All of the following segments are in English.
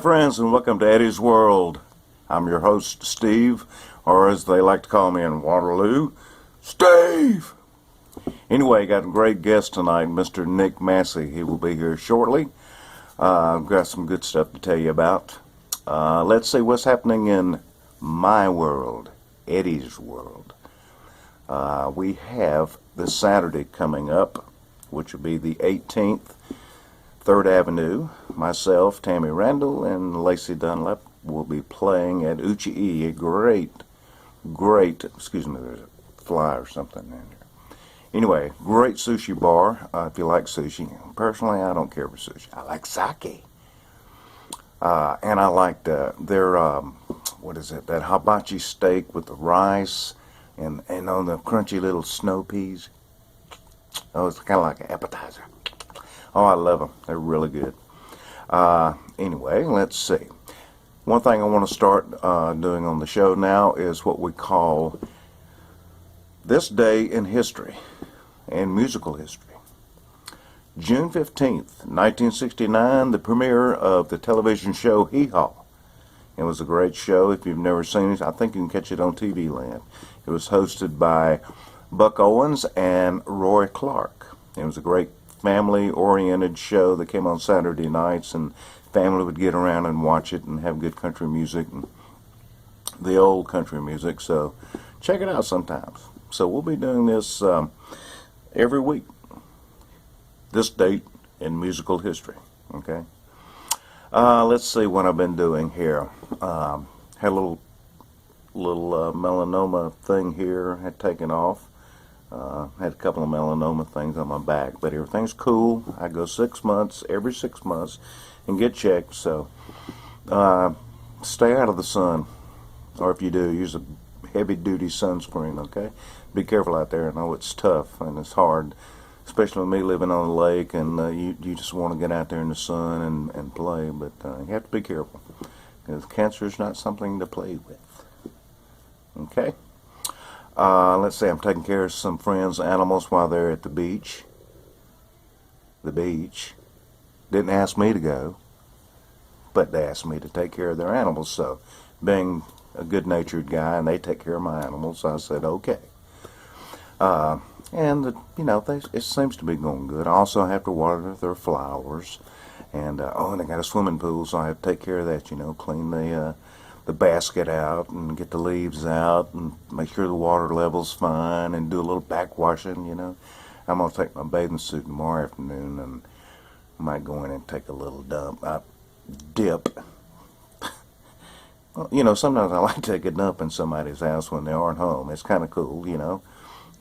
Friends, and welcome to Eddy'S World. I'm your host, Steve, or as they like to call me in Waterloo, Steve. Anyway, got a great guest tonight, Mr. Nick Massey. He will be here shortly. I've got some good stuff to tell you about. Let's see what's happening in my world, Eddy'S World. We have this Saturday coming up, which will be the 18th, 3rd Avenue. Myself, Tammy Randall, and Lacey Dunlap will be playing at Uchi-E, a great, excuse me, there's a fly or something in here. Anyway, great sushi bar, if you like sushi. Personally, I don't care for sushi. I like sake. And I like their, what is it, that hibachi steak with the rice and on the crunchy little snow peas. Oh, it's kind of like an appetizer. Oh, I love them. They're really good. Anyway, let's see. One thing I want to start doing on the show now is what we call This Day in History and Musical History. June 15th, 1969, the premiere of the television show Hee Haw. It was a great show. If you've never seen it, I think you can catch it on TV Land. It was hosted by Buck Owens and Roy Clark. It was a great family-oriented show that came on Saturday nights, and family would get around and watch it and have good country music and the old country music. So check it out sometimes. So we'll be doing this every week. This date in musical history. Okay. Let's see what I've been doing here. Had a little melanoma thing here. Had taken off. Had a couple of melanoma things on my back, but everything's cool. I go 6 months, every 6 months, and get checked. So stay out of the sun, or if you do, use a heavy-duty sunscreen. Okay, be careful out there. I know it's tough and it's hard, especially with me living on the lake, and you just want to get out there in the sun and play, but you have to be careful because cancer is not something to play with. Okay. Let's say I'm taking care of some friends' animals while they're at the beach. The beach. Didn't ask me to go, but they asked me to take care of their animals. So, being a good-natured guy, and they take care of my animals, I said, okay. And, it seems to be going good. I also have to water their flowers. And, and I got a swimming pool, so I have to take care of that, clean the basket out and get the leaves out and make sure the water level's fine and do a little backwashing, I'm going to take my bathing suit tomorrow afternoon and I might go in and take a little dip. Well, sometimes I like to take a dump in somebody's house when they aren't home. It's kind of cool, You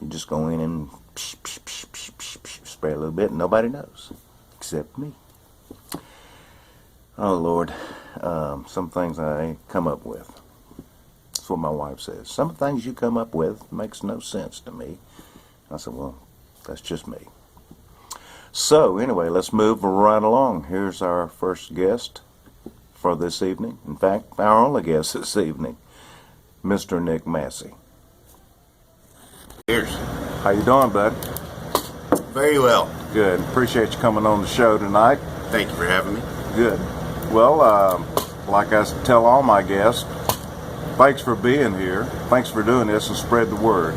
just go in and spray a little bit and nobody knows except me. Oh, Lord. Some things I come up with. That's what my wife says. Some things you come up with makes no sense to me. I said, well, that's just me. So, anyway, let's move right along. Here's our first guest for this evening. In fact, our only guest this evening, Mr. Nick Massey. Cheers. How you doing, bud? Very well. Good. Appreciate you coming on the show tonight. Thank you for having me. Good. Well, like I tell all my guests, thanks for being here. Thanks for doing this, and spread the word.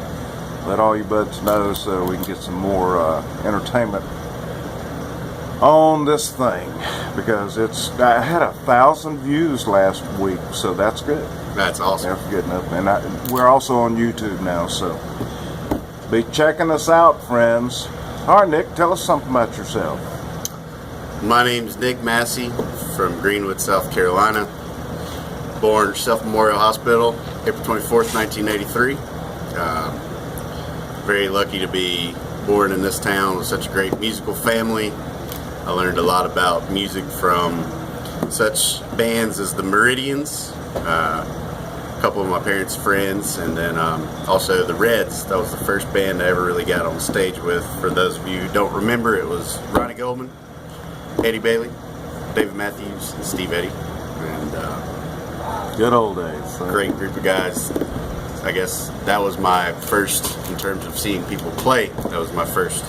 Let all you buds know so we can get some more entertainment on this thing, because I had 1,000 views last week, so that's good. That's awesome. That's good enough. And we're also on YouTube now, so be checking us out, friends. All right, Nick, tell us something about yourself. My name's Nick Massey from Greenwood, South Carolina. Born Self Memorial Hospital, April 24th, 1983. Very lucky to be born in this town with such a great musical family. I learned a lot about music from such bands as the Meridians, a couple of my parents' friends, and then also the Reds. That was the first band I ever really got on stage with. For those of you who don't remember, it was Ronnie Goldman, Eddie Bailey, David Matthews, and Steve Eddy. And good old days. Great group of guys. I guess that was my first, in terms of seeing people play, that was my first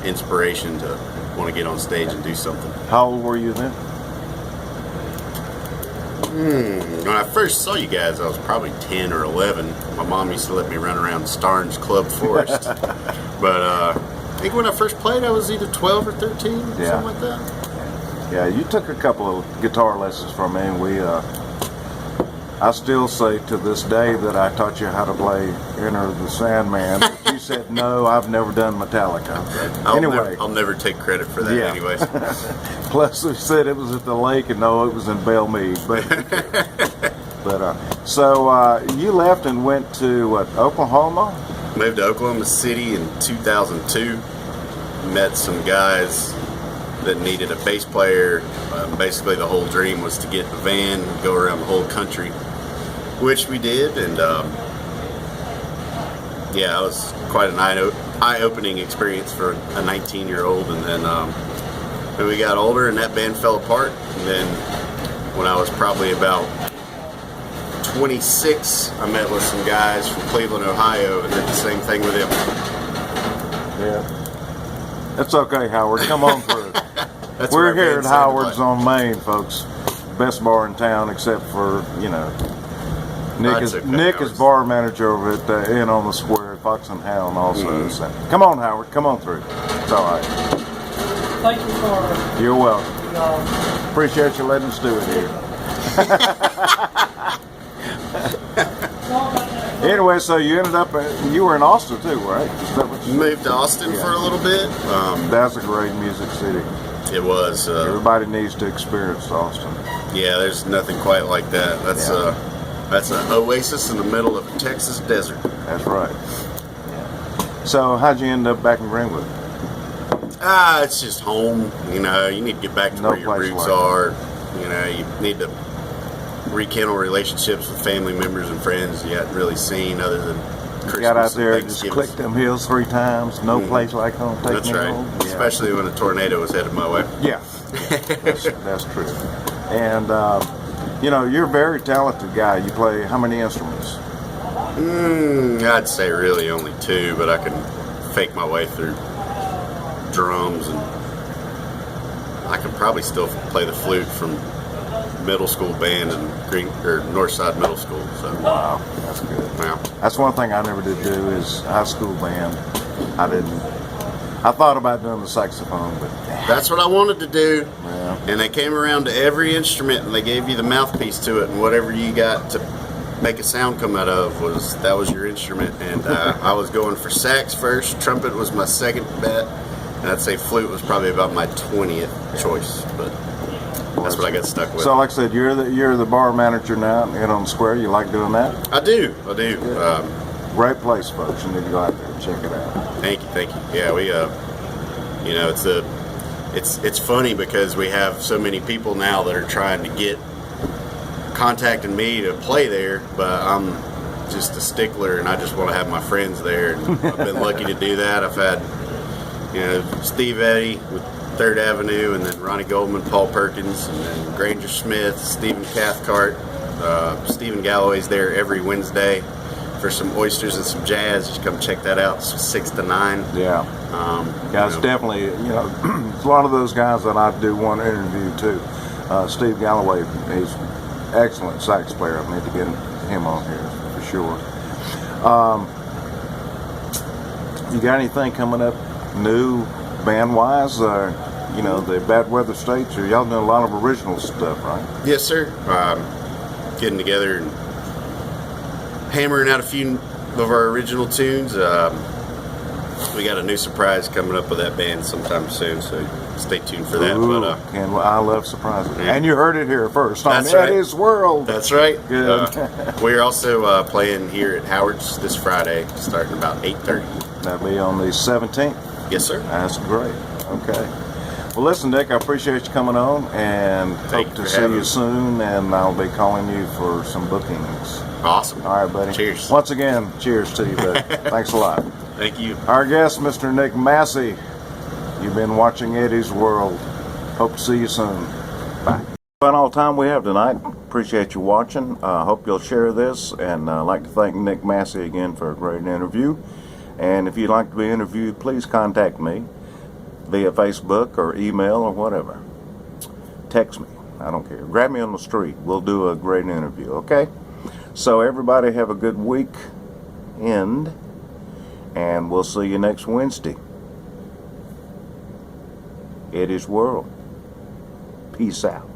inspiration to want to get on stage and do something. How old were you then? When I first saw you guys, I was probably 10 or 11. My mom used to let me run around Starnes Club Forest. But I think when I first played, I was either 12 or 13, Yeah. something like that. Yeah, you took a couple of guitar lessons from me, and I still say to this day that I taught you how to play Enter the Sandman. But you said, no, I've never done Metallica. Anyway. I'll never take credit for that anyways. Plus, we said it was at the lake, and no, it was in Bellmead. So you left and went to, what, Oklahoma? Moved to Oklahoma City in 2002. Met some guys that needed a bass player. Basically, the whole dream was to get a van and go around the whole country, which we did. And yeah, it was quite an eye-opening experience for a 19-year-old. And then we got older, and that band fell apart. And then when I was probably about 26, I met with some guys from Cleveland, Ohio, and did the same thing with them. Yeah. That's okay, Howard. Come on through. We're here at Howard's on Main, folks. Best bar in town, except for, you know, Nick is bar manager over at the Inn on the Square, Fox and Hound also. So, come on, Howard. Come on through. It's all right. Thank you for. You're welcome. Appreciate you letting us do it here. Anyway, so you ended up, you were in Austin too, right? Is that what you moved to Austin for a little bit. That's a great music city. It was. Everybody needs to experience Austin. Yeah, there's nothing quite like that. That's an oasis in the middle of a Texas desert. That's right. Yeah. So how'd you end up back in Greenwood? It's just home. You know, you need to get back to where your roots are. You know, you need to rekindle relationships with family members and friends you hadn't really seen other than Christmas. You got out there and just clicked them hills 3 times. No place like home. That's right. Yeah. Especially when a tornado was headed my way. Yeah. That's true. And, you know, you're a very talented guy. You play how many instruments? I'd say really only 2, but I can fake my way through drums, and I can probably still play the flute from middle school band and Northside Middle School. So wow, that's good. Yeah. That's one thing I never did do is high school band. I thought about doing the saxophone, but that's what I wanted to do. Yeah. And they came around to every instrument and they gave you the mouthpiece to it, and whatever you got to make a sound come out of was your instrument. And I was going for sax first. Trumpet was my second bet, and I'd say flute was probably about my 20th choice, but that's what I got stuck with. So, like I said, you're the bar manager now in on the Square. You like doing that? I do. Great place, folks. You need to go out there and check it out. Thank you. Yeah, we you know, it's funny because we have so many people now that are trying to contacting me to play there, but I'm just a stickler and I just want to have my friends there. And I've been lucky to do that. I've had, you know, Steve Eddy with 3rd Avenue, and then Ronnie Goldman, Paul Perkins, and then Granger Smith, Stephen Cathcart, Stephen Galloway's there every Wednesday for some oysters and some jazz. Just come check that out. It's 6 to 9. Yeah. It's definitely, you know, it's a lot of those guys that I do want to interview too. Steve Galloway, he's an excellent sax player. I need to get him on here for sure. You got anything coming up new band-wise? You know, the Bad Weather States, or y'all doing a lot of original stuff, right? Yes, sir. Getting together and hammering out a few of our original tunes. We got a new surprise coming up with that band sometime soon, so stay tuned for that. Ooh, I love surprises. Yeah. And you heard it here first on That's right. Eddy'S World. That's right. Good. We're also playing here at Howard's this Friday, starting about 8:30. That'll be on the 17th. Yes, sir. That's great. Okay. Well, listen, Nick, I appreciate you coming on, and hope to see you soon, and I'll be calling you for some bookings. Awesome. All right, buddy. Cheers. Once again, cheers to you, buddy. Thanks a lot. Thank you. Our guest, Mr. Nick Massey. You've been watching Eddy'S World. Hope to see you soon. Bye. About all the time we have tonight. Appreciate you watching. Hope you'll share this, and I'd like to thank Nick Massey again for a great interview. And if you'd like to be interviewed, please contact me via Facebook or email or whatever. Text me. I don't care. Grab me on the street. We'll do a great interview, okay? So everybody have a good week end, and we'll see you next Wednesday. Eddy's World. Peace out.